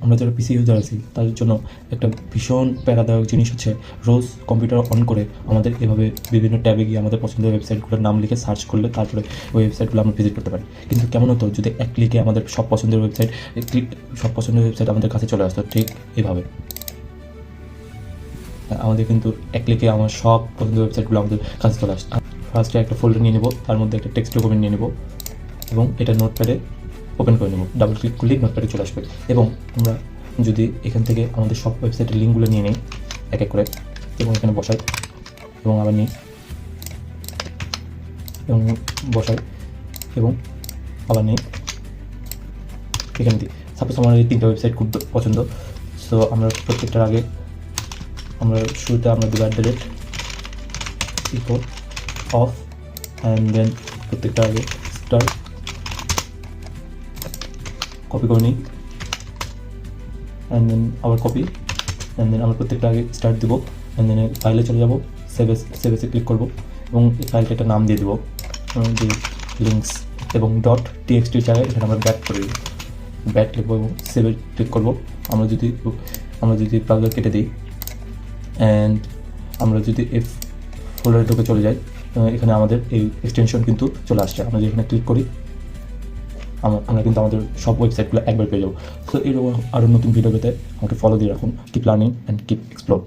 আমরা যারা পিসি ইউজার আছি তাদের জন্য একটা ভীষণ প্যারাদায়ক জিনিস হচ্ছে রোজ কম্পিউটার অন করে আমাদের এভাবে বিভিন্ন ট্যাবে গিয়ে আমাদের পছন্দের ওয়েবসাইটগুলোর নাম লিখে সার্চ করলে তারপরে ওই ওয়েবসাইটগুলো আমরা ভিজিট করতে পারি। কিন্তু কেমন হতো যদি এক ক্লিকে আমাদের সব পছন্দের ওয়েবসাইট আমাদের কাছে চলে আসতো, ঠিক এভাবে। আমাদের কিন্তু এক ক্লিকে আমার সব পছন্দের ওয়েবসাইটগুলো আমাদের কাছে চলে আসতো। ফার্স্টে একটা ফোল্ডার নিয়ে নেব, তার মধ্যে একটা টেক্সট ডকুমেন্ট নিয়ে নেব এবং এটা নোটপ্যাডে ওপেন করে নেব। ডাবল ক্লিক করলেই নোটপ্যাডে চলে আসবে। এবং আমরা যদি এখান থেকে আমাদের সব ওয়েবসাইটের লিঙ্কগুলো নিয়ে নিই এক এক করে এবং এখানে বসাই এবং আবার নিই এবং বসাই এবং আবার নিই এখানে দিই। সাপোজ আমার এই 3টা ওয়েবসাইট খুব পছন্দ, সো আমরা প্রত্যেকটার আগে আমরা শুরুতে আমরা দেবো @ অফ অ্যান্ড দেন প্রত্যেকটা আগে স্টার কপি করে নিই অ্যান্ড দেন আবার কপি অ্যান্ড দেন আমরা প্রত্যেকটা আগে স্টার্ট দেবো অ্যান্ড দেন ফাইলে চলে যাবো, সেভেসে ক্লিক করবো এবং এই ফাইলটা একটা নাম দিয়ে দেবো যে লিঙ্কস এবং .txt জায়গায় এখানে আমরা ব্যাক করে দিই, ব্যাক লিখবো এবং সেভে ক্লিক করবো। আমরা যদি ব্রাউজার কেটে দিই অ্যান্ড আমরা যদি এই ফোল্ডারে ঢুকে চলে যাই, এখানে আমাদের এই এক্সটেনশন কিন্তু চলে আসছে। আমরা যেখানে ক্লিক করি আমরা কিন্তু আমাদের সব ওয়েবসাইটগুলো একবার পেয়ে যাবো। তো এরকম আরও নতুন ভিডিও পেতে আমাকে ফলো দিয়ে রাখুন। Keep learning and keep explore.